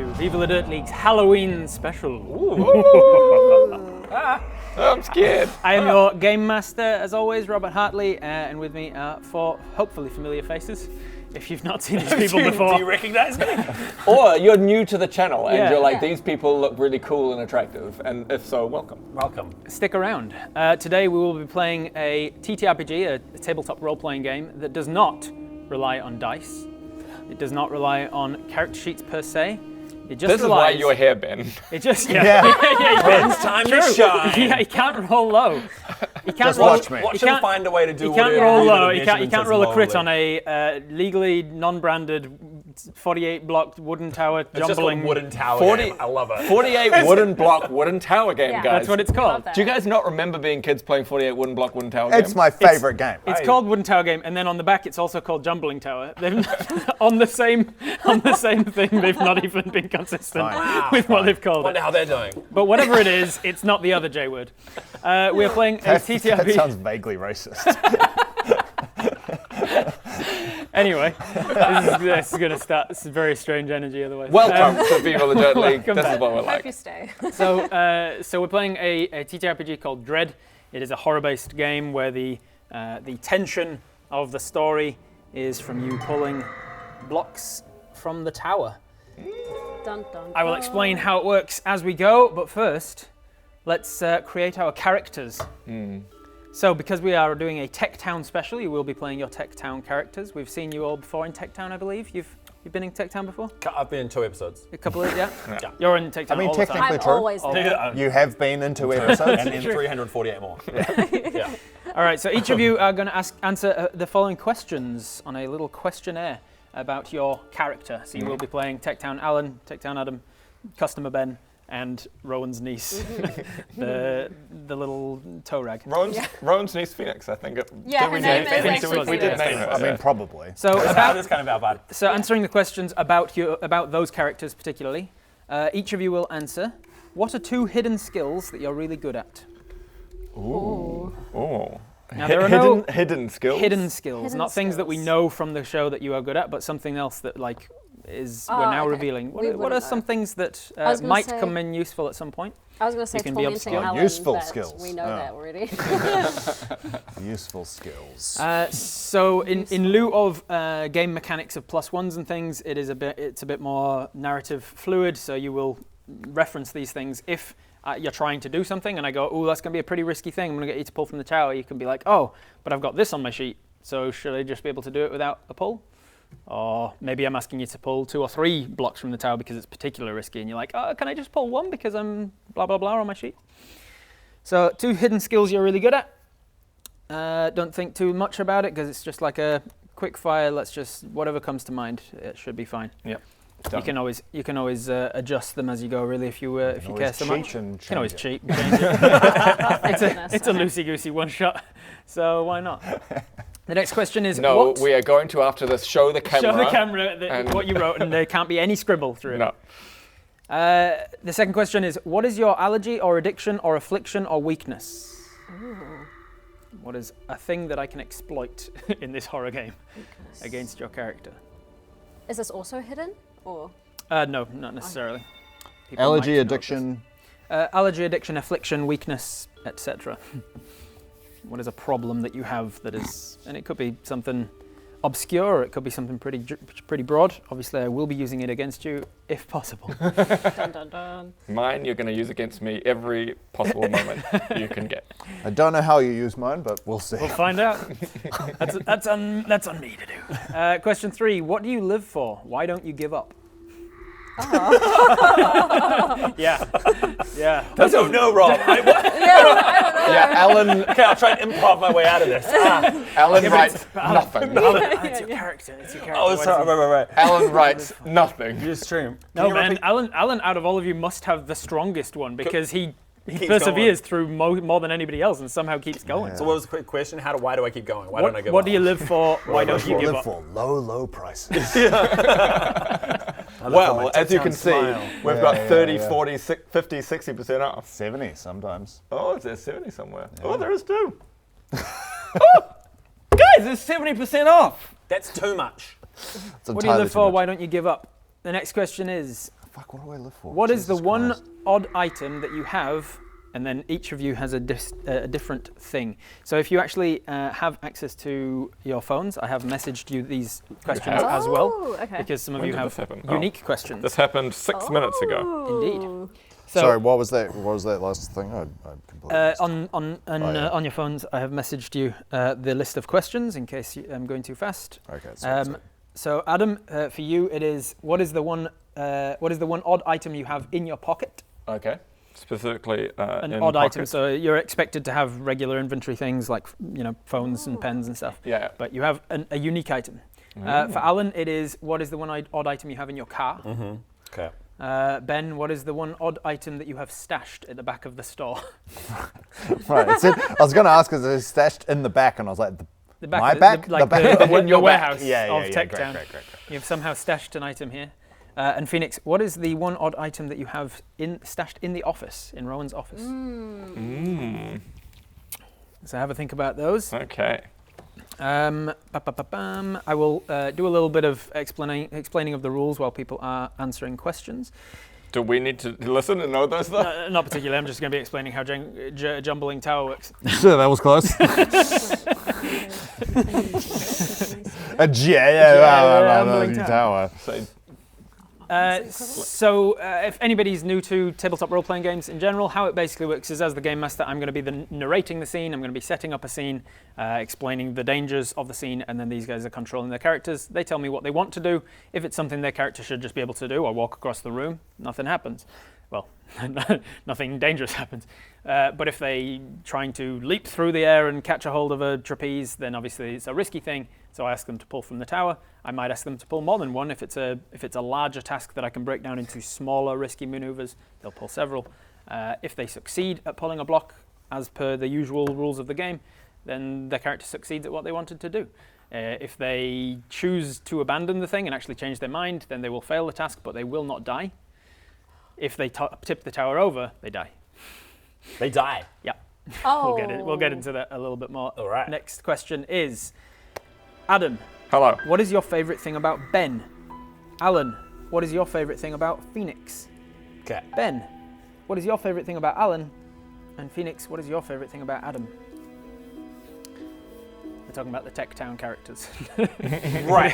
to Viva La Dirt League's Halloween special. I'm scared. I am your game master, as always, Robert Hartley, and with me are four hopefully familiar faces. If you've not seen these people before. Do you recognize me? Or you're new to the channel and Yeah. you're like, these people look really cool and attractive, and if so, welcome. Welcome. Stick around. Today we will be playing a TTRPG, a tabletop role-playing game that does not rely on dice. It does not rely on character sheets per se. It just This is why you're here, Ben. It just It's time to shine. Yeah, he can't roll low. He can't Just roll. watch me. Watch him find a way to do He can't whatever roll he low. did He at can't measurements roll a as crit lowly. on a legally non-branded 48-block wooden tower It's just a jumbling. wooden tower 40 game. I love it. 48 wooden tower game, Yeah. guys. That's what it's called. Do you guys not remember being kids playing 48 wooden tower game? It's my favorite game. It's called Wooden Tower Game, and then on the back it's also called Jumbling Tower. They've on the same thing. They've not even been consistent Fine. with what they've called Wonder it. how they're doing. But whatever it is, it's not the other J word. We are playing a That TTRPG. sounds vaguely racist. Anyway, this is going to start. This is very strange energy otherwise. Welcome to Viva La Dirt League. welcome This is back. what we're Hope like. you stay. So we're playing a TTRPG called Dread. It is a horror-based game where the tension of the story is from you pulling blocks from the tower. Dun, dun, I will dun. explain how it works as we go, but first, let's create our characters. So because we are doing a TechTown special, you will be playing your TechTown characters. We've seen you all before in TechTown, I believe. You've been in TechTown before? I've been in 2 episodes. A couple of, yeah? Yeah. You're in TechTown I mean, all the time. technically I'm true. always there. And You have been in 2 episodes. then 348 more. Yeah. All right, so each of you are going to answer the following questions on a little questionnaire about your character. So you will be playing TechTown Alan, TechTown Adam, Customer Ben, and Rowan's niece, the little toe rag. Rowan's niece Phoenix, I think. Yeah, Did her we name name is Phoenix? actually We did Phoenix. name her. I mean, probably. So That is kind of our bad. So answering the questions about those characters particularly, each of you will answer, what are 2 hidden skills that you're really good at? Oh. Now, there are no hidden skills. hidden skills, Hidden not things that we skills. know from the show that you are good at, but something else that is we're now okay. revealing. We What are wouldn't some know. things that I was gonna might say- come in useful at some point? I was going to say You can be tormenting obscure. Alan, Useful but skills. we know Oh. that already. Useful skills. So in lieu of game mechanics of +1s and things, it's a bit more narrative fluid. So you will reference these things if you're trying to do something, and I go, "Oh, that's going to be a pretty risky thing. I'm going to get you to pull from the tower." You can be like, "Oh, but I've got this on my sheet. So should I just be able to do it without a pull?" Or maybe I'm asking you to pull 2 or 3 blocks from the tower because it's particularly risky, and you're like, "Oh, can I just pull 1 because I'm blah blah blah on my sheet?" So 2 hidden skills you're really good at. Don't think too much about it because it's just like a quick fire. Let's just whatever comes to mind. It should be fine. Yep. You can always adjust them as you go. Really, if you care so much, you can always cheat. And change it. it's a loosey goosey one shot. So why not? The next question is No, what? we are going to, after this, show the camera. Show the camera and- what you wrote, and there can't be any scribble through it. No. The second question is, what is your allergy or addiction or affliction or weakness? What is a thing that I can exploit in this horror game against your character? Is this also hidden? Or No, not necessarily. People might Allergy, know addiction. this. Allergy, addiction, affliction, weakness, etc. What is a problem that you have that is, and it could be something obscure, or it could be something pretty broad. Obviously, I will be using it against you if possible. dun dun dun. Mine, you're going to use against me every possible moment you can get. I don't know how you use mine, but we'll see. We'll find out. That's on me to do. Question 3: what do you live for? Why don't you give up? Yeah. I don't know, Rob. Yeah, Alan Okay, I'll try and improv my way out of this. Alan writes nothing. It's your character. It's your character. Oh, Why sorry, does he- right. Alan writes nothing. You stream. No, man. Alan, out of all of you, must have the strongest one because he keeps perseveres through more than anybody else and somehow keeps going. Yeah. So what was the quick question? Why do I keep going? Why don't I give What up? do you live for? Why don't you give Live up? for low prices. Well, as you can see, smile. we've Yeah, got yeah, 30, yeah. 40, 50, 60% off. 70 sometimes. Oh, there's 70 somewhere. Oh, there is too. Guys, it's 70% off. That's too much. It's What do you entirely live too for? much. Why don't you give up? The next question is Fuck, what do I live for? What is the Jesus one Christ. odd item that you have, and then each of you has a different thing. So if you actually have access to your phones, I have messaged you these questions have? as well, Oh, okay. because some of When you did have this happen? unique questions. This happened 6 minutes ago. Indeed. Ooh. So Sorry, what was that? What was that last thing? I completely missed. on your phones, I have messaged you the list of questions in case I'm going too fast. Okay, sorry. So Adam, for you, it is what is the one odd item you have in your pocket? Okay. Specifically, An in odd item. pockets. So you're expected to have regular inventory things like phones and pens and stuff. Yeah. But you have a unique item. For Alan, it is what is the one odd item you have in your car? Mm-hmm. Okay. Ben, what is the one odd item that you have stashed at the back of the store? Right, it said, I was going to ask because it was stashed in the back, and I was like, The back, my the- back? the- like The back? your Your back. warehouse Yeah, of yeah, TechTown. great. You've somehow stashed an item here. And Phoenix, what is the one odd item that you have stashed in the office, in Rowan's office? So have a think about those. Okay. I will do a little bit of explaining of the rules while people are answering questions. Do we need to listen and know those stuff? Not particularly. I'm just going to be explaining how Jumbling Tower works. That was close. A Jumbling tower. So, If anybody's new to tabletop role-playing games in general, how it basically works is, as the game master, I'm going to be narrating the scene. I'm going to be setting up a scene, explaining the dangers of the scene, and then these guys are controlling their characters. They tell me what they want to do. If it's something their character should just be able to do, I walk across the room, nothing happens. Well, nothing dangerous happens. But if they trying to leap through the air and catch a hold of a trapeze, then obviously it's a risky thing. So I ask them to pull from the tower. I might ask them to pull more than one. If it's a larger task that I can break down into smaller risky maneuvers, they'll pull several. If they succeed at pulling a block, as per the usual rules of the game, then the character succeeds at what they wanted to do. If they choose to abandon the thing and actually change their mind, then they will fail the task, but they will not die. If they tip the tower over, they die. They die. Yeah. Oh. We'll get into that a little bit more. All right. Next question is, Adam, hello. what is your favorite thing about Ben? Alan, what is your favorite thing about Phoenix? Okay. Ben, what is your favorite thing about Alan? And Phoenix, what is your favorite thing about Adam? We're talking about the TechTown characters. Right.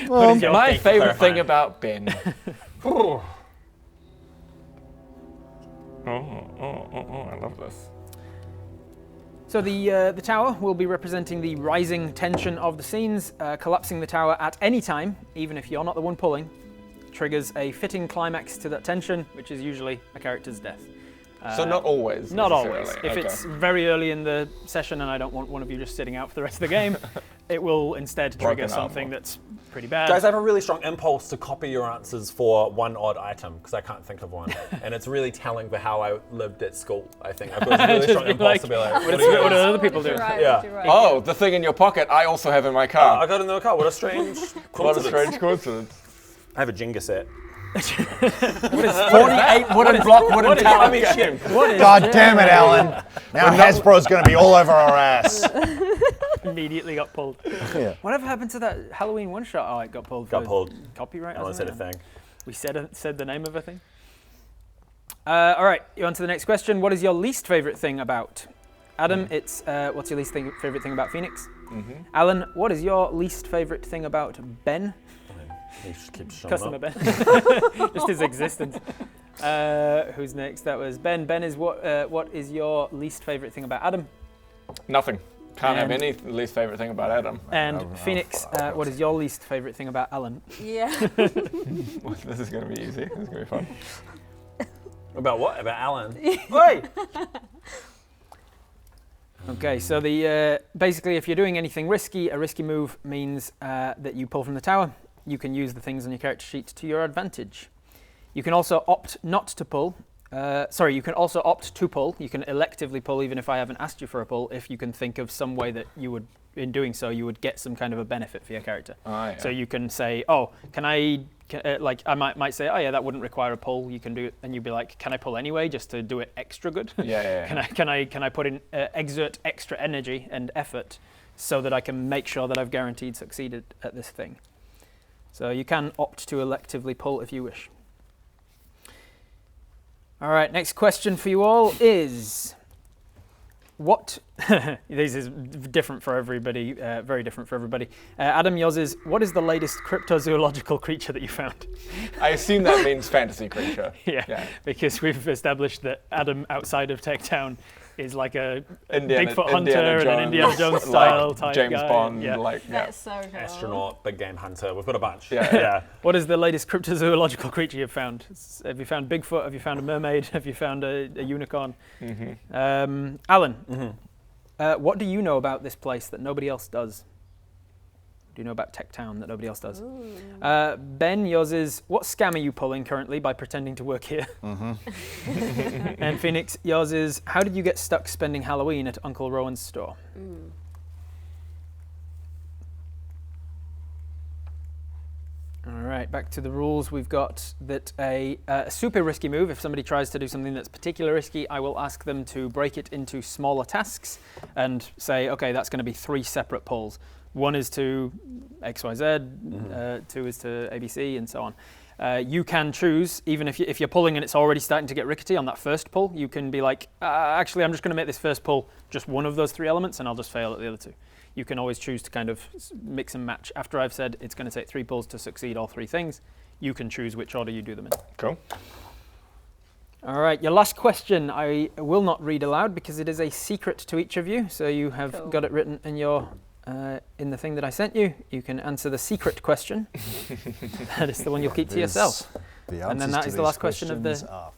What is your My take? favorite Clarifying. thing about Ben. I love this. So the tower will be representing the rising tension of the scenes. Collapsing the tower at any time, even if you're not the one pulling, triggers a fitting climax to that tension, which is usually a character's death. So not always. Not necessarily. always. If Okay. it's very early in the session and I don't want one of you just sitting out for the rest of the game, it will instead trigger Broken something armor. that's pretty bad. Guys, I have a really strong impulse to copy your answers for one odd item because I can't think of one, and it's really telling for how I lived at school. I think I've got a really Just strong be impulse like, to be like, what what is do you it- what guys- do other people do? Yeah. Oh, the thing in your pocket I also have in my car. I got in the car. What a strange What a coincidence. strange coincidence. I have a Jenga set. 48 wooden block, wooden tower. I mean, shit. What is God damn it, Alan. Now Hasbro's going to be all over our ass. immediately got pulled? Yeah. Whatever happened to that Halloween one shot? Oh, it got pulled. Got for pulled. Copyright. Alan wasn't said a it? thing. We said the name of a thing. All right, you on to the next question. What is your least favorite thing about? Adam, it's what's your least favorite thing about Phoenix? Alan, what is your least favorite thing about Ben? He just keeps showing Customer up. Ben. Just his existence. Who's next? That was Ben. Ben is what is your least favorite thing about Adam? Nothing. Can't have And- any least favorite thing about Adam. And Phoenix, what is your least favorite thing about Alan? Yeah. This is going to be easy. This is going to be fun. About what? About Alan? Oi! Okay, so the basically, if you're doing anything risky, a risky move means that you pull from the tower. You can use the things on your character sheet to your advantage. You can also opt not to pull. You can also opt to pull. You can electively pull even if I haven't asked you for a pull, if you can think of some way that you would, in doing so, you would get some kind of a benefit for your character. Yeah. So you can say, oh, I might say, oh yeah, that wouldn't require a pull. You can do it, and you'd be like, can I pull anyway, just to do it extra good? Yeah. Can I put in exert extra energy and effort so that I can make sure that I've guaranteed succeeded at this thing? So you can opt to electively pull if you wish. All right, next question for you all is, what, this is different for everybody, very different for everybody. Adam, yours is, what is the latest cryptozoological creature that you found? I assume that means fantasy creature. Yeah, because we've established that Adam, outside of TechTown, is like a Bigfoot hunter and an Indiana Jones style type James guy. Bond, Yeah. That's so cool. Astronaut, big game hunter. We've got a bunch. Yeah. What is the latest cryptozoological creature you've found? Have you found Bigfoot? Have you found a mermaid? Have you found a unicorn? Alan, what do you know about this place that nobody else does? Do you know about TechTown that nobody else does? Ben, yours is, what scam are you pulling currently by pretending to work here? And Phoenix, yours is, how did you get stuck spending Halloween at Uncle Rowan's store? All right, back to the rules. We've got that a super risky move. If somebody tries to do something that's particularly risky, I will ask them to break it into smaller tasks and say, okay, that's going to be 3 separate pulls. 1 is to XYZ, 2 is to ABC, and so on. You can choose, even if you're pulling and it's already starting to get rickety on that first pull, you can be like, actually, I'm just going to make this first pull just one of those 3 elements, and I'll just fail at the other 2. You can always choose to kind of mix and match. After I've said it's going to take 3 pulls to succeed all 3 things, you can choose which order you do them in. Cool. All right, your last question I will not read aloud because it is a secret to each of you. So you have got it written in your in the thing that I sent you. You can answer the secret question. That is the one you'll keep to yourself. And then that is the last question of the.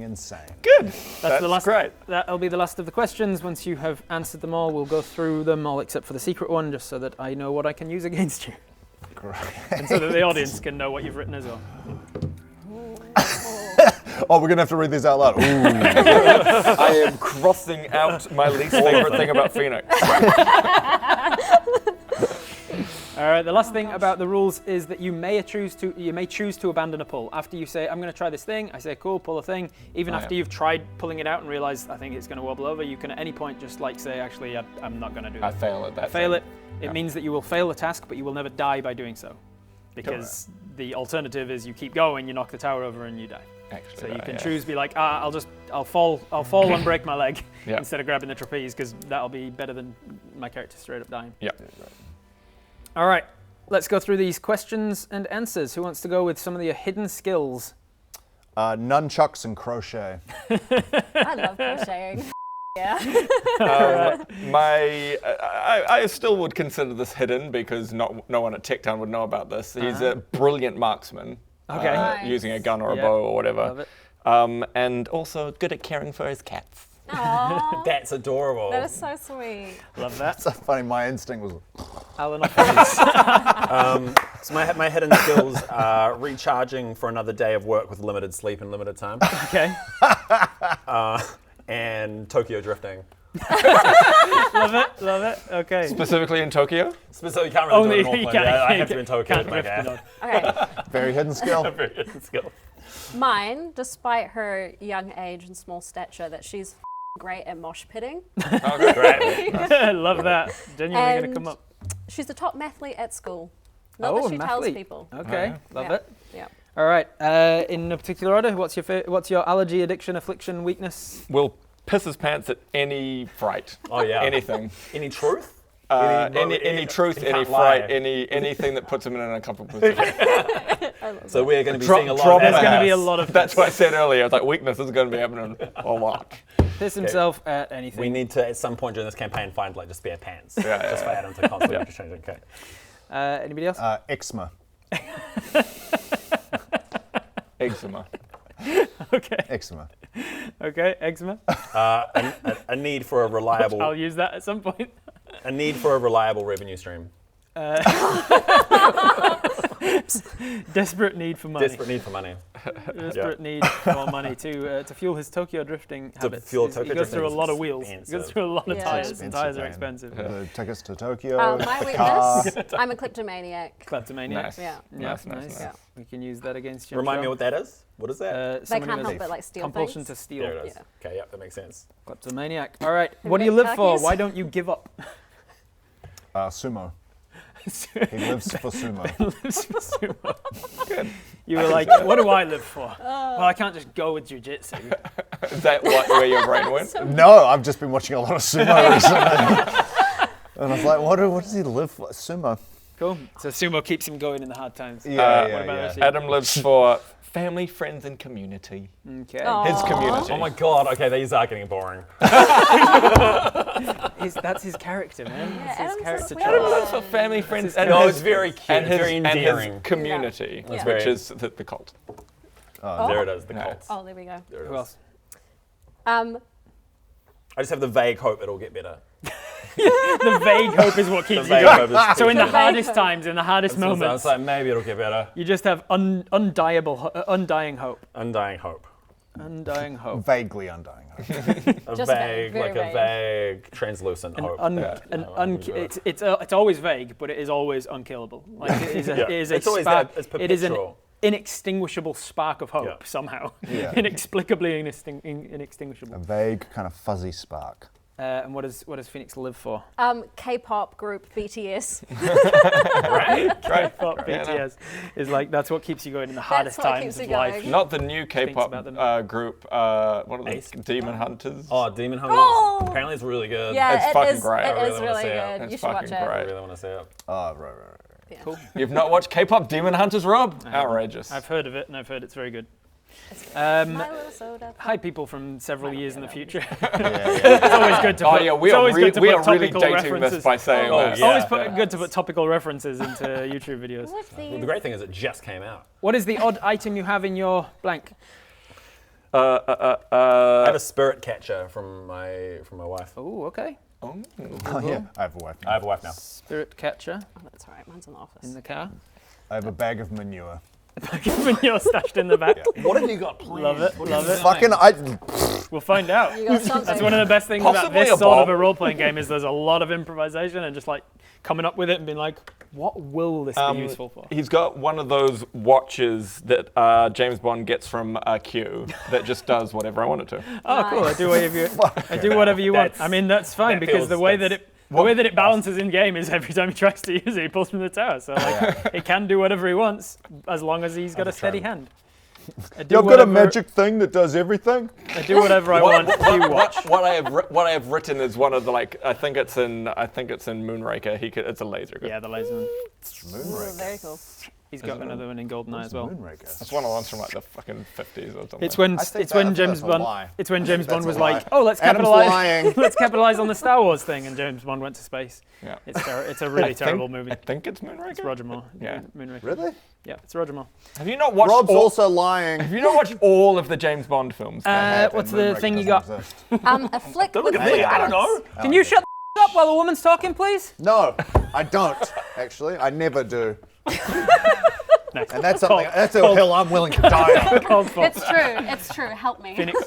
Insane. Good. That's the last. Great. That'll be the last of the questions. Once you have answered them all, we'll go through them all except for the secret one, just so that I know what I can use against you, Great. and so that the audience can know what you've written as well. Oh, we're going to have to read these out loud. Ooh. I am crossing out my least favorite thing about Phoenix. All right. The last thing about the rules is that you may choose to abandon a pull after you say, "I'm going to try this thing." I say, "Cool, pull a thing." Even after you've tried pulling it out and realized I think it's going to wobble over, you can at any point just like say, "Actually, I'm not going to do that." I fail at that. Fail thing. it. It means that you will fail the task, but you will never die by doing so, because the alternative is you keep going, you knock the tower over, and you die. Actually, So you can choose, be like, I'll fall and break my leg Yeah. instead of grabbing the trapeze, because that'll be better than my character straight up dying. Yeah. All right, let's go through these questions and answers. Who wants to go with some of your hidden skills? Nunchucks and crochet. I love crocheting. Yeah. I still would consider this hidden because no one at TechTown would know about this. He's a brilliant marksman. Okay. Nice. Using a gun or a Yeah. bow or whatever. Love it. And also good at caring for his cats. Aww, That's adorable. that is so sweet. Love that. So funny, my instinct was, Alan, off So my hidden skills are recharging for another day of work with limited sleep and limited time, Okay. and Tokyo drifting. Love it. Okay. Specifically in Tokyo? So you can't really do it in you Auckland. can't. I you have to be in Tokyo can't with my drift cat. the Okay, very hidden skill. Very hidden skill. mine, despite her young age and small stature, that she's great at mosh pitting. Okay, great. nod. Love that. Genuinely going to And come up. she's the top mathlete at school. Not Oh, that she tells mathlete. people. Okay. Love it. Yeah. All right. In no particular order, what's your allergy, addiction, affliction, weakness? Will piss his pants at any fright. Oh yeah. Anything. Any truth? Any truth, he any can't fright, lie. anything that puts him in an uncomfortable position. So we're going to be Drop- seeing a lot drop of There's that. going to be a lot of That's what I said earlier. I was like, weakness is going to be happening a lot. piss himself at anything. We need to, at some point during this campaign, find like just spare pants. Yeah, just for Adam to constantly change. Okay. Anybody else? Eczema. Eczema. Okay. Eczema. Okay. Eczema. A need for a I'll reliable, use that at some point. a need for a reliable revenue stream. Desperate need for money. Desperate need for money. Desperate need for money to fuel his Tokyo drifting habits. fuel He Tokyo goes through a drifting lot is of wheels. He expensive. goes through a lot of Yeah. tires, and tires are man. expensive. The tickets to Tokyo, My the car. weakness, I'm a kleptomaniac. Kleptomaniac. Nice. Yeah. Yeah, Nice. Yeah. We can use that against you. Remind me what that is? What is that? They Someone can't who help has but like steal compulsion things. to steal. There it is. Yeah. Okay, yeah, that makes sense. Kleptomaniac. All right. Have What do you you got live for? khakis? Why don't you give up? Sumo. He lives for sumo. Lives for sumo. Good. You were like, what do I live for? Well, I can't just go with jujitsu. Is that where your brain went? No, I've just been watching a lot of sumo recently. And I was like, what does he live for? Sumo. Cool. So sumo keeps him going in the hard times. Yeah. Adam lives for family, friends, and community. Okay. His community. Oh my god, okay, these are getting boring. That's his character, man. That's his Adam's character so trait. Adam lives for family, friends, and No, his, it's very cute, and his, very and his endearing. community, Yeah. which very- is the cult. There it is, the Yeah. cult. Oh, there we go. There it Who is. else? I just have the vague hope it'll get better. The vague hope is what keeps you vague going. hope is So in the vague hardest hope. times, in the hardest It's moments, like maybe it'll get better. you just have undying hope. Undying hope. Undying hope. Vaguely undying hope. A Just vague, very like a vague, translucent hope. It's always vague, but it is always unkillable. Like it is a, Yeah. it is a It's always spark. there, it's It is an perpetual. inextinguishable spark of hope Yeah. somehow. Yeah. Inexplicably inextinguishable. A vague, kind of fuzzy spark. And what does Phoenix live for? K-pop group BTS. K-pop BTS is like that's what keeps you going in the hardest what times keeps of you life. going. Not the new K-pop about them. group. What are they? Ace. Demon Hunters. Oh, Demon Hunters. Oh! Apparently it's really good. Yeah, It's it fucking is. great. I It really is wanna really see it. good. It's You should watch fucking it. I great. really want to see it. Oh, right. Cool. You've not watched K-pop Demon Hunters, Rob? Outrageous. I've heard of it, and I've heard it's very good. My little soda. Hi, people from several years in the future. Yeah. It's always good to Oh put. yeah, we it's are, always good to we put are really topical dating references. this by saying Oh, that. It's yeah. always good to put topical references into YouTube videos. What's Well, these? the great thing is it just came out. What is the odd item you have in your blank? I have a spirit catcher from my wife. Oh, okay. Oh, yeah. I have a wife. I have a wife now. Spirit catcher Oh, that's right. Mine's in the office. in the car. I have a bag of manure. When you're stashed in the back. What have you got planned? Love it. Love it. Fucking, We'll find out. You got something. That's one of the best things about Possibly this a sort of bomb. a role-playing game is there's a lot of improvisation and just like coming up with it and being like, what will this be useful for? He's got one of those watches that James Bond gets from Q that just does whatever I want it to. Oh, cool! I do whatever you want. I mean, that's fine that because the feels- way that that's- the way that it balances in game is every time he tries to use it, he pulls from the tower. So like, he can do whatever he wants as long as he's got a steady hand. I do You've got a whatever- magic thing that does everything? I do whatever I want. You watch. What I have written is one of the I think it's in Moonraker. It's a laser gun. Yeah, the laser one. Ooh, very cool. He's got another one in GoldenEye as well. Moonraker. It's one of the ones from the fucking 50s or something. It's when I think it's when that- James that's a Bond. lie. It's when James Bond a was lie. like, "Oh, let's Adam's capitalize. lying. Let's capitalize on the Star Wars thing," and James Bond went to space. Yeah. It's a really terrible movie. I think it's Moonraker. It's Roger Moore. Yeah. Moonraker. Really? Yeah, it's Roger Moore. Have you not watched Rob's all, also lying. Have you not watched all of the James Bond films? What's the thing you got? A flick with look at me, I don't know. Can you shut the up while the woman's talking, please? No, I don't, actually. I never do. Next. And that's something, that's a hill I'm willing to die on. Called for. It's true. It's true. Help me. Phoenix.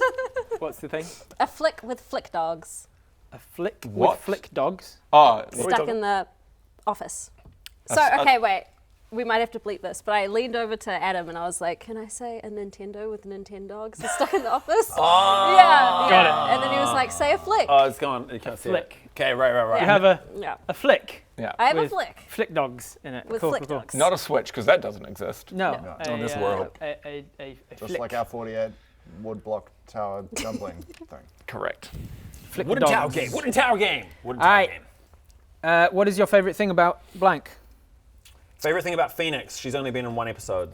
What's the thing? A flick with flick dogs A flick What? with flick dogs. Oh, stuck in the office. So okay, wait. We might have to bleep this, but I leaned over to Adam and I was like, "Can I say a Nintendo with Nintendogs is stuck in the office?" Oh. Yeah. Got it. And then he was like, "Say a flick." Oh, it's gone. You can't see Flick. it. Okay, right. You have a Yeah. flick yeah. I have a with flick flick dogs in it. with Cool, flick cool, cool. dogs. Not a Switch because that doesn't exist. No, No. a, On this world. a Just flick. like our 48 woodblock tower jumbling thing. Correct. Flick Wooden dogs. tower game. Wooden tower game. Wooden All tower right. game. What is your favorite thing about blank? Favorite thing about Phoenix? She's only been in one episode.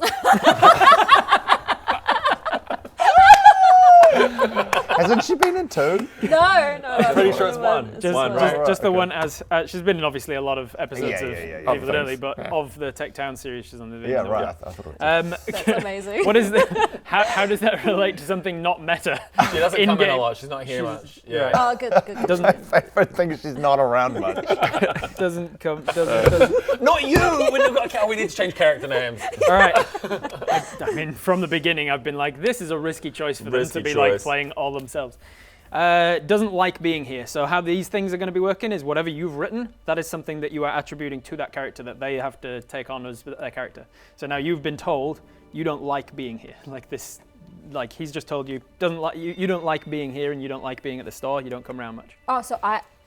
Hasn't she been in two? No. Pretty sure it's one. It's Just, one, just, right? just the one as she's been in obviously a lot of episodes Yeah, of yeah, yeah, Leave yeah. It Early, but Yeah. of the TechTown series, she's on the Yeah, video. right. I thought it was. That's amazing. What is the? How does that relate to something not meta? She doesn't come in In-game. a lot. She's not here much. Yeah. Oh, good. My Doesn't favorite thing is she's not around much. doesn't. Not you! We need to change character names. All right. I mean, from the beginning, I've been like, this is a risky choice for them Risky to be like choice. playing all themselves. Doesn't like being here. So how these things are going to be working is whatever you've written, that is something that you are attributing to that character that they have to take on as their character. So now you've been told you don't like being here. Like this, like he's just told you doesn't like you don't like being here and you don't like being at the store. You don't come around much. Oh, so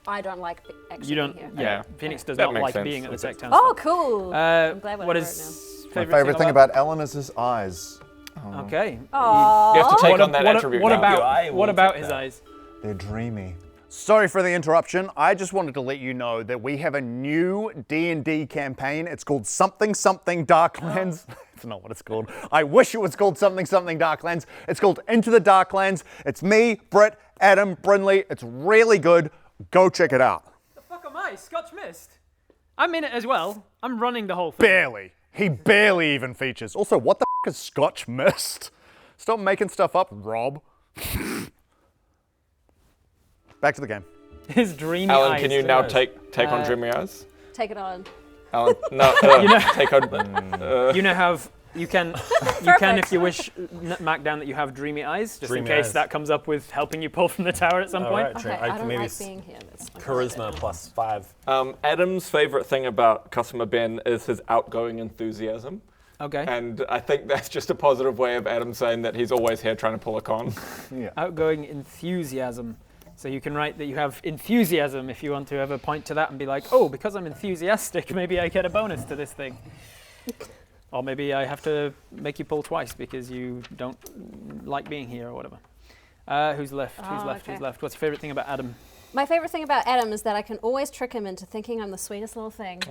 I don't like actually You don't. being Yeah. here. Phoenix does That not makes like sense. being at the TechTown. Oh, cool. I'm glad What what is My favorite thing about Ellen is his eyes. Okay. Aww. You have to take What, on that attribute. what now. about will his take that. eyes? They're dreamy. Sorry for the interruption. I just wanted to let you know that we have a new D&D campaign. It's called Something Something Darklands. It's not what it's called. I wish it was called Something Something Darklands. It's called Into the Darklands. It's me, Britt, Adam, Brindley. It's really good. Go check it out. The fuck am I? Scotch Mist. I'm in it as well. I'm running the whole thing. Barely. He barely even features. Also, what the f is Scotch Mist? Stop making stuff up, Rob. Back to the game. His dreamy Alan, eyes. can you now eyes. take on Dreamy Eyes? Take it on. Alan, no, take on. You now have. You can if you wish, mark down that you have dreamy eyes, just Dreamy in case eyes. that comes up with helping you pull from the tower at some All point. right, Okay, I don't maybe like being here. That's not charisma good. +5. Adam's favorite thing about customer Ben is his outgoing enthusiasm. Okay. And I think that's just a positive way of Adam saying that he's always here trying to pull a con. Outgoing enthusiasm. So you can write that you have enthusiasm if you want to ever point to that and be like, oh, because I'm enthusiastic, maybe I get a bonus to this thing. Or maybe I have to make you pull twice because you don't like being here or whatever. Who's left? Who's left? okay. Who's left? What's your favorite thing about Adam? My favorite thing about Adam is that I can always trick him into thinking I'm the sweetest little thing.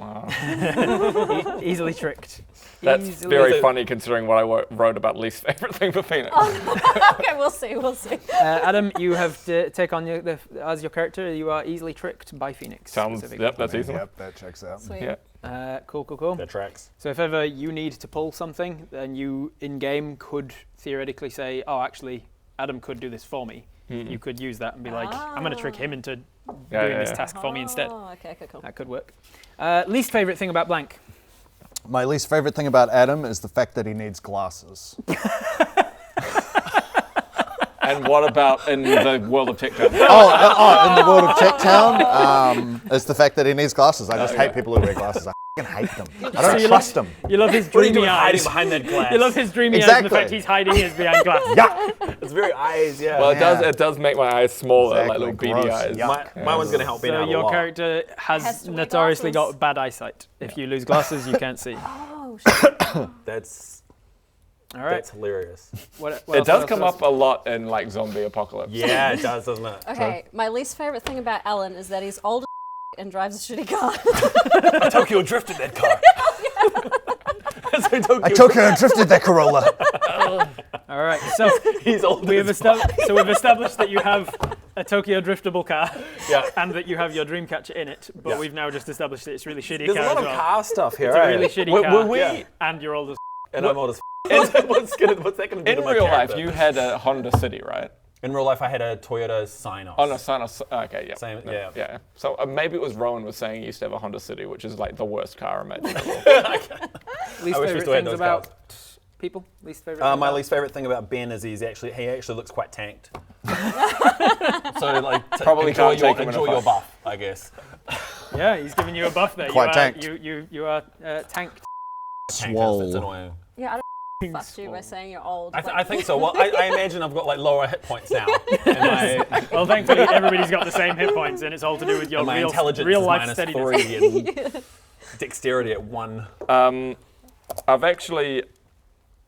Easily tricked. That's Easily. very funny considering what I wrote about least favorite thing for Phoenix. Okay, we'll see. Adam, you have to take on as your character. You are easily tricked by Phoenix. Sounds, specifically. yep, that's easy. Yep, that checks out. Sweet. Yeah. Cool. That tracks. So if ever you need to pull something, then you in-game could theoretically say, oh, actually, Adam could do this for me. You could use that and be like, I'm going to trick him into doing this task for me instead. Oh, okay, cool. That could work. Least favorite thing about Blank? My least favorite thing about Adam is the fact that he needs glasses. And what about in the world of TechTown? In the world of TechTown, it's the fact that he needs glasses. I just hate people who wear glasses. I f***ing hate them. I don't you trust them. You love his What are you dreamy doing hiding eyes. behind that glass? You love his dreamy eyes and the Exactly. fact he's hiding his behind glass. Yeah. It's very eyes, yeah. Well, Yeah. it does make my eyes smaller, Exactly, like little beady gross. eyes. Yuck. My one's going to help Ben So out a your lot. character Has has to wear notoriously glasses. got bad eyesight. If you lose glasses, you can't see. Oh, shit. That's All right. That's hilarious. What It else? does What come else? up a lot in like zombie apocalypse. Yeah, it does, doesn't it? Okay, my least favorite thing about Alan is that he's old as and drives a shitty car. Tokyo drifted that car. I took her and drifted that Corolla. All right. So He's old. we've established that you have a Tokyo driftable car, Yeah. and that you have your Dreamcatcher in it. But Yeah. we've now just established that it's really shitty There's a car lot as of well. car stuff here, It's a right? really shitty Were car, we- and you're old as. And I'm old as what's that going to do In to my real life, character? you had a Honda City, right? In real life, I had a Toyota Sign-Off. Oh no, Sonos. Okay, yeah. Same, No, yeah. Yeah. So maybe it was Rowan was saying he used to have a Honda City, which is like the worst car imaginable. Least I wish we favorite still had things those about people. Least favorite. My thing about- least favorite thing about Ben is he actually looks quite tanked. So like Probably enjoy can't take him in a your fight. buff, I guess. Yeah, he's giving you a buff there. Quite you are, tanked. You are tanked. Tank, Swole. It's annoying. Yeah, I don't fucked you by saying you're old. I think so. Well, I imagine I've got like lower hit points now. And my, Well, thankfully, everybody's got the same hit points, and it's all to do with your and my real, intelligence real is life minus steadiness. 3 and dexterity at 1.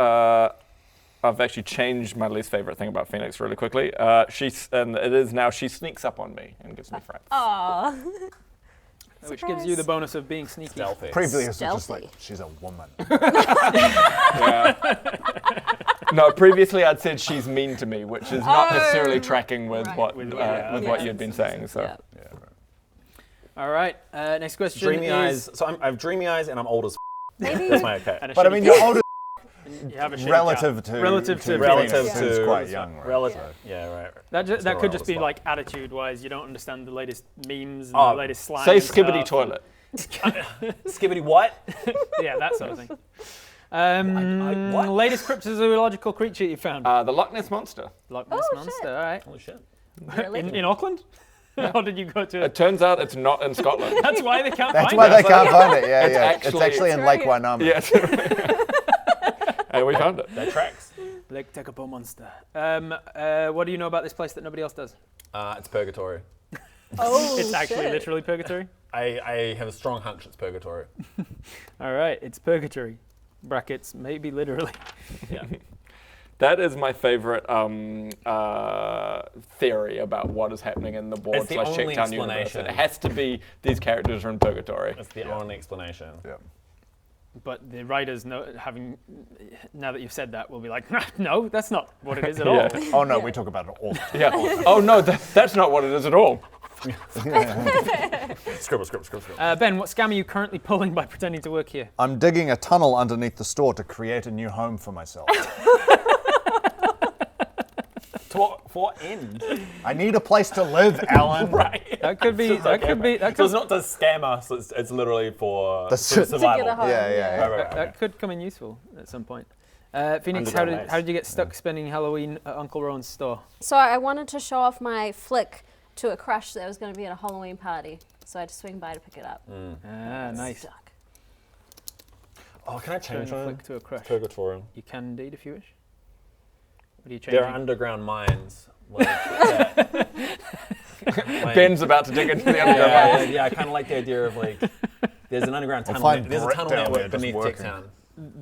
I've actually changed my least favorite thing about Phoenix really quickly. And it is now she sneaks up on me and gives me frights. Aw. Which gives you the bonus of being sneaky. Stealthy. Previously, it was just Stealthy. like, she's a woman. Yeah. No, previously I'd said she's mean to me, which is not necessarily tracking with right. what With- with yeah, what yeah. you'd been saying. So Yeah. All right. Next question Dreamy is. eyes. So I have dreamy eyes and I'm old as Maybe That's my okay. and a But I shitty mean, car. you're older You have a shitty relative car. to Relative to Relative Phoenix, to- who's quite young, right? Relative. Yeah, right. That Still could old just as be fuck. like attitude-wise. You don't understand the latest memes and Oh, the latest slang. say and skibbity stuff. toilet. Skibbity what? Yeah, that sort of thing. what? Latest cryptozoological creature you found? The Loch Ness monster. Loch Ness Oh, monster. shit. All right. Holy shit. really. In Auckland? Or did you go to? It turns out it's not in Scotland. That's why they can't That's find why it. they can't find it. Yeah, It's yeah. It's actually- actually in It's Lake right Wainama. Yes. And we found it. That tracks. Lake Tekapo monster. What do you know about this place that nobody else does? It's purgatory. Oh, It's actually shit. literally purgatory. I have a strong hunch it's purgatory. All right, it's purgatory. Brackets, maybe literally. Yeah. That is my favorite theory about what is happening in the It's board the slash only Checktown universe. explanation. It has to be these characters are in purgatory. That's the only explanation. Yeah. But the writers, now that you've said that, will be like, no, that's not what it is at all. Yeah. Oh no, we talk about it all the time. Yeah. Oh no, that's not what it is at all. Scribble. Ben, what scam are you currently pulling by pretending to work here? I'm digging a tunnel underneath the store to create a new home for myself. For end. I need a place to live, Alan. Right. That could be. So it's not to scam us. It's literally for survival. To get a home. Yeah. Right. That could come in useful at some point. Phoenix, how did you get stuck spending Halloween at Uncle Rowan's store? So I wanted to show off my flick to a crush that was going to be at a Halloween party. So I had to swing by to pick it up. Ah, nice. Stuck. Oh, can I Turn change a one? flick to a crush. Purgatory. You can indeed if you wish. What are you changing? There are underground mines. Like, Ben's about to dig into the underground. yeah, I kind of like the idea of like, there's an underground tunnel. find There's a Brett tunnel down network there just beneath working. TechTown.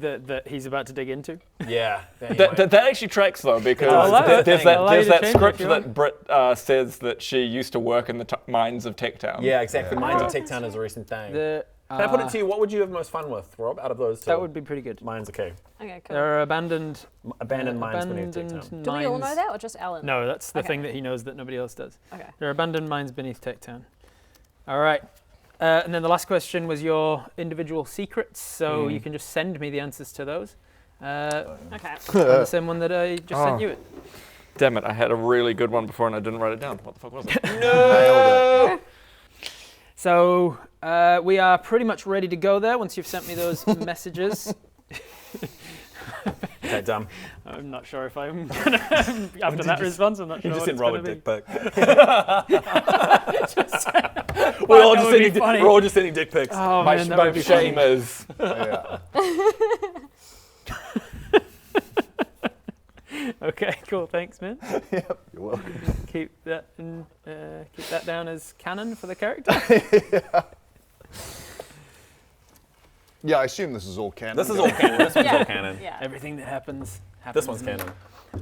That he's about to dig into. Yeah. That actually tracks though, because allow it. there's Allow you that to change it script if you that want. Britt says that she used to work in the mines of TechTown. Yeah, exactly. Mines of Oh, TechTown is a recent thing. Can Can I put it to you? What would you have most fun with, Rob? Out of those two? That would be pretty good. Mines. Okay. Okay, cool. There are abandoned Mines beneath TechTown. Do we all know mines- that or just Alan? No, that's the Okay. thing that he knows that nobody else does. Okay. There are abandoned mines beneath TechTown. All right. And then the last question was your individual secrets, so you can just send me the answers to those. Okay. The same one that I just sent you. Damn it, I had a really good one before and I didn't write it down. What the fuck was it? Nailed it. So we are pretty much ready to go there once you've sent me those messages. Okay, dumb. I'm not sure if I'm gonna, after that response, I'm not You sure just what sent Rob a it's dick gonna pic. We're all just sending dick pics. Oh My man, that would be shame funny. is Yeah. Okay, cool. Thanks, man. Yep. You're welcome. Keep that down as canon for the character. Yeah, I assume this is all canon. This is all canon. This one's all canon. Yeah. Everything that happens. This one's canon.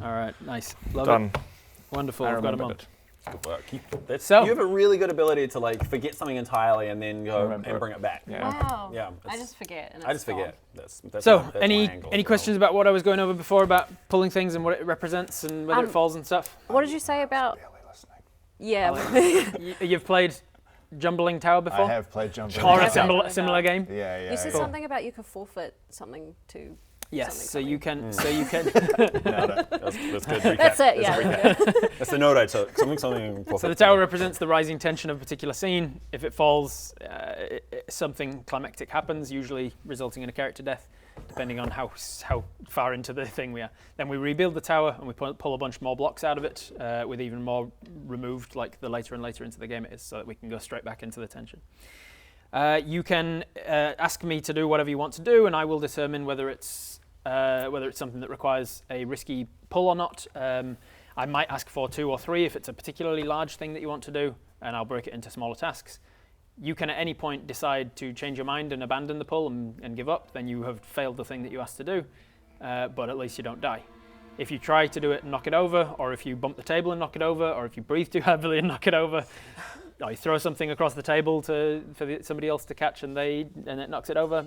All right, nice. Love done. it. Wonderful. I I've got them remembered on. it. Good work. So- you have a really good ability to like forget something entirely and then go Remember and it. bring it back. Yeah. Wow. Yeah, I it's- just forget. And I just it's gone. forget. That's So, my any angle as any well. questions about what I was going over before about pulling things and what it represents and whether it falls and stuff? What did you say about? Barely listening. Yeah. You've played Jumbling Tower before? I have played Jumping. Or a Okay. similar game? Yeah. You said yeah. something about you could forfeit something to. Yes. So something. you can. So you can. That's good. Recap. That's it. a Yeah. recap. That's the note I took. Something. So the tower represents the rising tension of a particular scene. If it falls, something climactic happens, usually resulting in a character death, depending on how far into the thing we are. Then we rebuild the tower and we pull a bunch more blocks out of it, with even more removed, like the later and later into the game it is, so that we can go straight back into the tension. You can ask me to do whatever you want to do, and I will determine whether it's something that requires a risky pull or not. I might ask for 2 or 3 if it's a particularly large thing that you want to do, and I'll break it into smaller tasks. You can at any point decide to change your mind and abandon the pull and give up, then you have failed the thing that you asked to do, but at least you don't die. If you try to do it and knock it over, or if you bump the table and knock it over, or if you breathe too heavily and knock it over, or you throw something across the table for somebody else to catch and it knocks it over,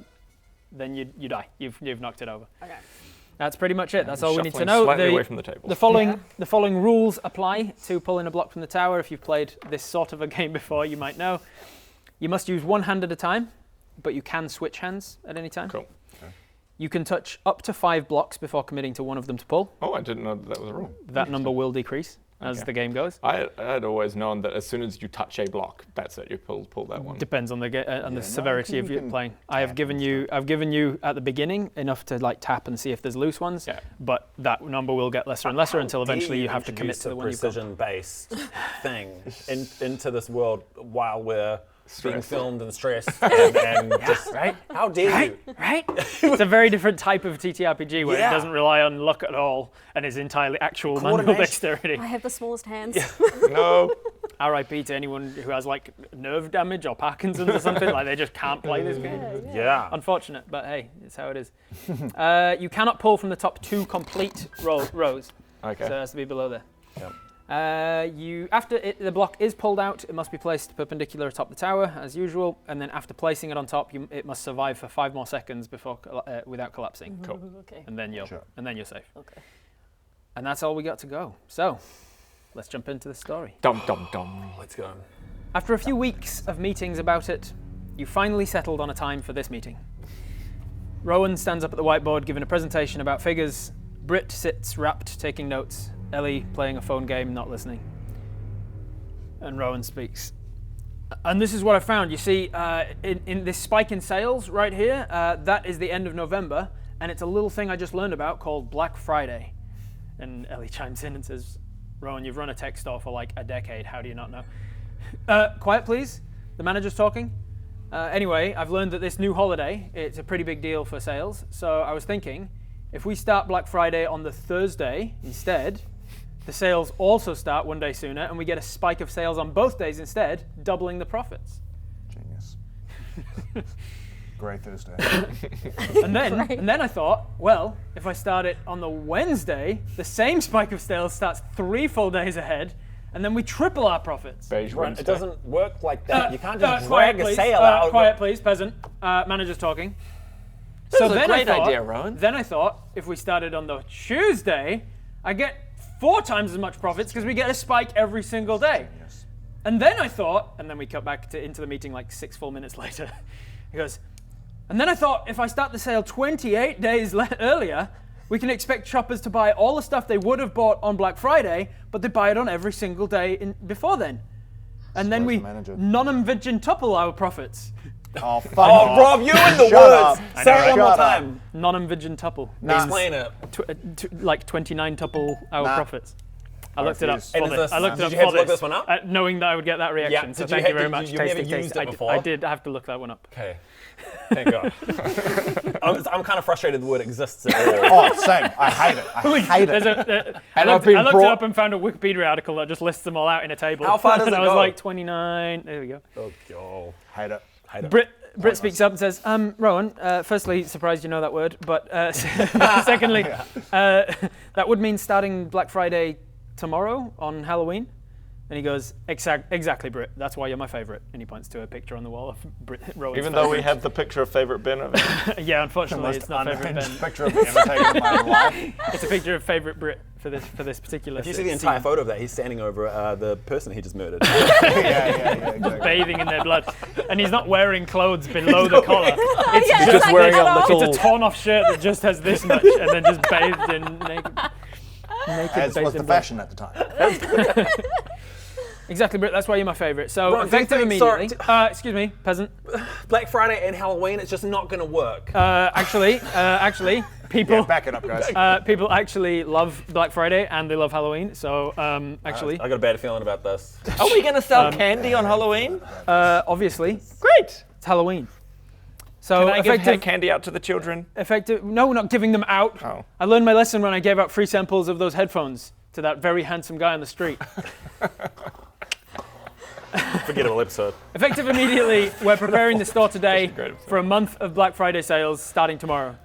then you die. You've knocked it over. Okay. That's pretty much it. That's all we need to Shuffling know. Slightly away from the table. The following rules apply to pulling a block from the tower. If you've played this sort of a game before, you might know. You must use one hand at a time, but you can switch hands at any time. Cool. You can touch up to 5 blocks before committing to one of them to pull. Oh, I didn't know that was a rule. That number will decrease as Okay. the game goes. I had always known that as soon as you touch a block, that's it. You pull that one. Depends on the severity of you your can playing. I've given you at the beginning enough to like tap and see if there's loose ones. Yeah. But that number will get lesser and lesser until eventually you have to commit to the one you've got. precision-based thing into this world while we're being Stressed. filmed and stressed and just Right? how dare you? Right? It's a very different type of TTRPG where Yeah. it doesn't rely on luck at all and is entirely actual manual Coordination. dexterity. I have the smallest hands. No. RIP to anyone who has like nerve damage or Parkinson's or something. Like they just can't play this game. Yeah. Unfortunate, but hey, it's how it is. You cannot pull from the top 2 complete rows. Okay. So it has to be below there. Yep. After the block is pulled out, it must be placed perpendicular atop the tower as usual, and then after placing it on top, it must survive for 5 more seconds before without collapsing. Cool. Okay. And then you're safe. Okay. And that's all we got to go. So, let's jump into the story. Dum dum dum. Let's go. After a few weeks of meetings about it, you finally settled on a time for this meeting. Rowan stands up at the whiteboard giving a presentation about figures. Britt sits rapt, taking notes. Ellie playing a phone game, not listening. And Rowan speaks. And this is what I found. You see, in this spike in sales right here, that is the end of November, and it's a little thing I just learned about called Black Friday. And Ellie chimes in and says, Rowan, you've run a tech store for like a decade. How do you not know? Quiet, please. The manager's talking. Anyway, I've learned that this new holiday, it's a pretty big deal for sales. So I was thinking, if we start Black Friday on the Thursday instead, the sales also start one day sooner, and we get a spike of sales on both days instead, doubling the profits. Genius. Grey Thursday. And then I thought, well, if I start it on the Wednesday, the same spike of sales starts 3 full days ahead, and then we triple our profits. Beige Right, Wednesday. it doesn't work like that. You can't just Quiet, drag a please. sale out. Quiet, please, peasant. Manager's talking. This is a great idea, Rowan. Then I thought, if we started on the Tuesday, I get 4 times as much profits because we get a spike every single day. Genius. And then I thought, and then we cut back into the meeting like 6 full minutes later. He goes, and then I thought, if I start the sale 28 days earlier, we can expect shoppers to buy all the stuff they would have bought on Black Friday, but they buy it on every single day before then. And then we the manager. non-tuple our profits. Oh, fuck Oh, off. Rob, you in the Shut woods. up. Say it one Shut more up. time. Non-tuple. Explain it. Like 29-tuple our Nah. profits. I looked it up. refuse. For And is this. this- I looked it did up you have for to look this, this one up? knowing that I would get that reaction. Yeah, So did you thank you ha- very did much. you- you've never Tasty used taste. it before? I did have to look that one up. Okay. Thank God. I'm kind of frustrated the word exists at all. Oh, same. I hate it. I hate it. I And looked, I've been I looked it brought- up and found a Wikipedia article that just lists them all out in a table. How far does and it I was go? like 29. There we go. Oh, God. Hate it. Hate it. Britt speaks up and says, Rowan, firstly, surprised you know that word, but secondly, that would mean starting Black Friday tomorrow on Halloween. And he goes, exactly, Britt. That's why you're my favorite. And he points to a picture on the wall of Rowan's Even though we have the picture of favorite Ben of it. Yeah, unfortunately, it's not favorite Ben. Unhinged picture of me ever taken in my life. It's a picture of favorite Brit for this particular. If you see the entire photo of that, he's standing over the person he just murdered. Yeah, exactly. bathing in their blood, and he's not wearing clothes below the collar. It's Yeah, just it's like wearing cut a off. little- It's a torn off shirt that just has this much, and then just bathed in naked. As bathed was in the blood. fashion at the time. Exactly, Brit. That's why you're my favorite. So Ron, do you effective think- immediately. sorry, Excuse me, peasant. Black Friday and Halloween, it's just not going to work. Actually, people. Yeah, back it up, guys. People actually love Black Friday and they love Halloween. So actually, I got a bad feeling about this. Are we going to sell candy on Halloween? obviously, Great. it's Halloween. So Can I give effective. candy out to the children? No, we're not giving them out. Oh. I learned my lesson when I gave out free samples of those headphones to that very handsome guy on the street. Forgettable episode. Effective immediately, we're preparing the store today Great episode. for a month of Black Friday sales starting tomorrow.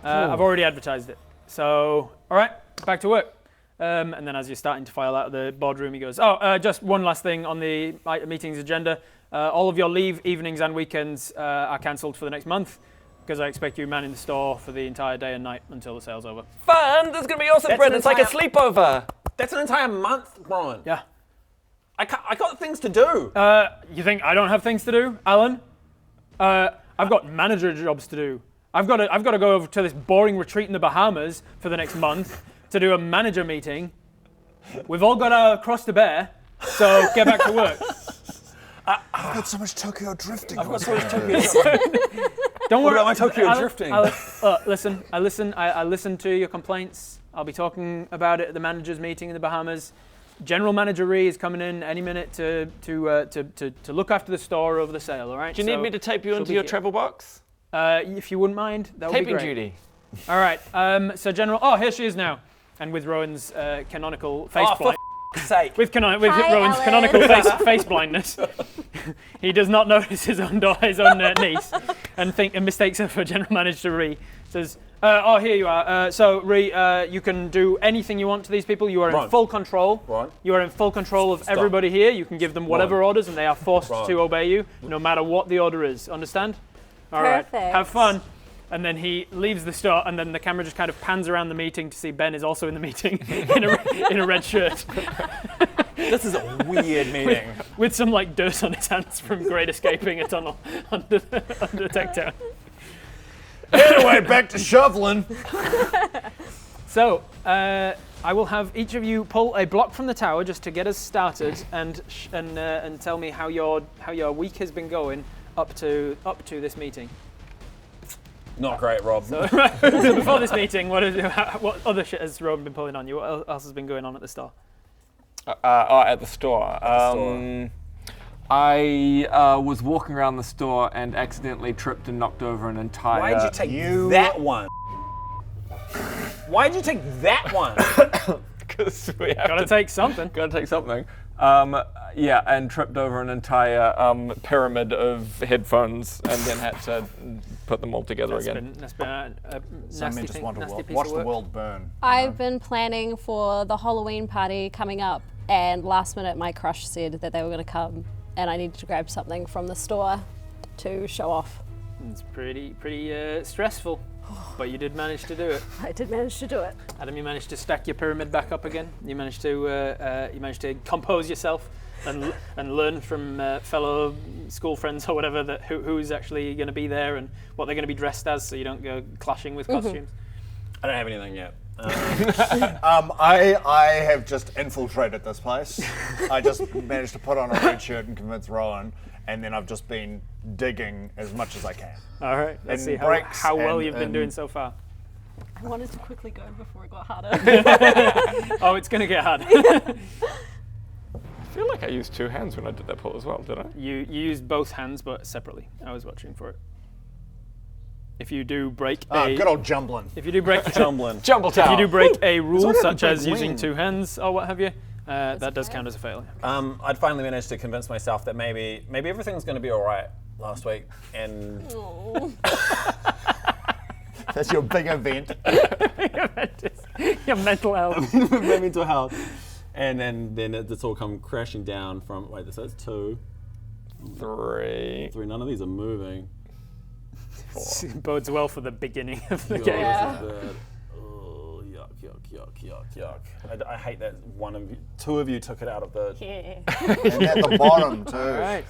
I've already advertised it. So, all right, back to work. And then as you're starting to file out of the boardroom, he goes, just one last thing on the meeting's agenda. All of your leave evenings and weekends are cancelled for the next month because I expect you manning the store for the entire day and night until the sale's over. Fun! This is going to be awesome, That's Brent. an It's like a entire- sleepover. That's an entire month, Ron. Yeah. I got things to do. You think I don't have things to do, Alan? I've got manager jobs to do. I've got to go over to this boring retreat in the Bahamas for the next month to do a manager meeting. We've all got our cross to bear, so get back to work. I've got so much Tokyo drifting. I've got so much Tokyo. Don't worry about my Tokyo Alan, drifting? Listen, I listened to your complaints. I'll be talking about it at the managers meeting in the Bahamas. General Manager Ree is coming in any minute to look after the store over the sale. All right. Do you need me to tape you she'll into be your here. travel box? If you wouldn't mind, that would be Taping great. duty. All right. So General. Oh, here she is now, and with Rowan's canonical faceplate. sake. With Hi, Rowan's Alan. canonical face blindness, he does not notice his own niece and mistakes her for General Manager Ree. Says, "Oh, here you are. So Ree, you can do anything you want to these people. You are in full control. Right. You are in full control of everybody here. You can give them whatever orders, and they are forced to obey you, no matter what the order is. Understand? All right. Perfect. Have fun." And then he leaves the store, and then the camera just kind of pans around the meeting to see Ben is also in the meeting in a red shirt. This is a weird meeting. With some like dirt on his hands from great escaping a tunnel under TechTown. Anyway, back to shoveling. So I will have each of you pull a block from the tower just to get us started, and tell me how your week has been going up to this meeting. Not great, Rob. So before this meeting, what other shit has Rowan been pulling on you? What else has been going on at the store? At the store. I was walking around the store and accidentally tripped and knocked over an entire... Why'd you take that one? Why'd you take that one? Because we have Gotta take something. Gotta take something. And tripped over an entire pyramid of headphones and then had to put them all together again. That's been a Some men nasty just thing, want to nasty piece watch of the work. world burn. I've been planning for the Halloween party coming up, and last minute my crush said that they were going to come, and I needed to grab something from the store to show off. It's pretty stressful, but you did manage to do it. I did manage to do it. Adam, you managed to stack your pyramid back up again. You managed to compose yourself and learn from fellow school friends or whatever that who's actually going to be there and what they're going to be dressed as, so you don't go clashing with costumes. I don't have anything yet. I have just infiltrated this place. I just managed to put on a red shirt and convince Rowan, and then I've just been digging as much as I can. All right, let's And see breaks how well and- you've been and- doing so far. I wanted to quickly go before it got harder. Oh, it's going to get hard. I feel like I used two hands when I did that pull as well, did I? You used both hands, but separately. I was watching for it. If you do break a Good old jumbling. if you do break Jumbling. Jumble if Tower. you do break a rule already such a as big using wing. two hands or what have you, that does count as a failure. I'd finally managed to convince myself that maybe everything's going to be all right last week, and That's your big event. Your mental health. my mental health, and then it's all come crashing down from so that's 2, 3. 3. None of these are moving. Bodes well for the beginning of the God, game. Yeah. this is bad. Oh, yuck. I hate that two of you took it out of the. Yeah. And at the bottom, too. All right.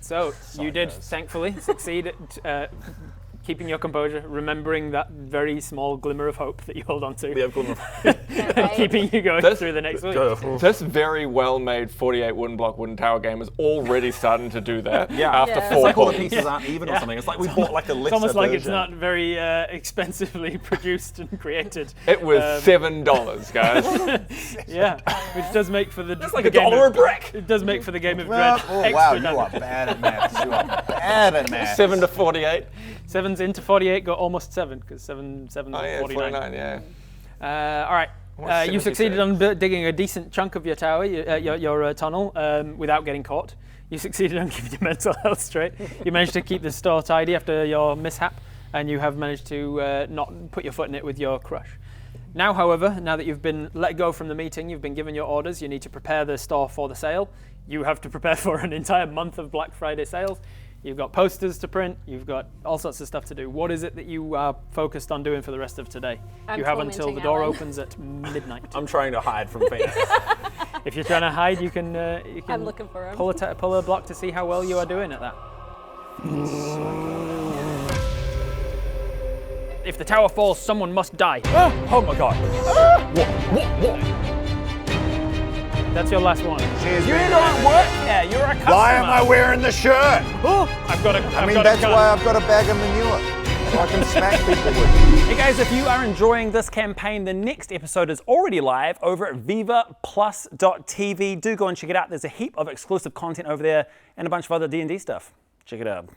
So you did thankfully succeed at keeping your composure, remembering that very small glimmer of hope that you hold on to, Yeah, of course. keeping you going through the next week. This very well-made 48 wooden tower game is already starting to do that. Yeah. After Yeah. 4 It's like all the pulls. pieces aren't even or something. It's like we bought like a lesser It's almost like it's version. not very expensively produced and created. It was $7, guys. Yeah, which does make for the. It's like the $1 game a brick. It does make for the game of Well, dread. oh, extra wow, you done. are bad at maths. You are bad at maths. 7 to 48. 7's into 48 got almost 7 because 7 Oh yeah, 49. 49. Yeah. All right. You 76. succeeded on digging a decent chunk of your tower, your tunnel, without getting caught. You succeeded on keeping your mental health straight. You managed to keep the store tidy after your mishap, and you have managed to not put your foot in it with your crush. Now, however, now that you've been let go from the meeting, you've been given your orders, you need to prepare the store for the sale. You have to prepare for an entire month of Black Friday sales. You've got posters to print, you've got all sorts of stuff to do. What is it that you are focused on doing for the rest of today? I'm You have until the tormenting door Alan. opens at midnight. I'm trying to hide from Phoenix. If you're trying to hide, you can I'm looking for him. pull a block to see how well you are doing at that. If the tower falls, someone must die. Oh my god. That's your last one. You don't work here. You're a customer. Why am I wearing the shirt? I've got a. I mean, that's why I've got a bag of manure. So I can smack people with. Hey guys, if you are enjoying this campaign, the next episode is already live over at vivaplus.tv. Do go and check it out. There's a heap of exclusive content over there and a bunch of other D&D stuff. Check it out.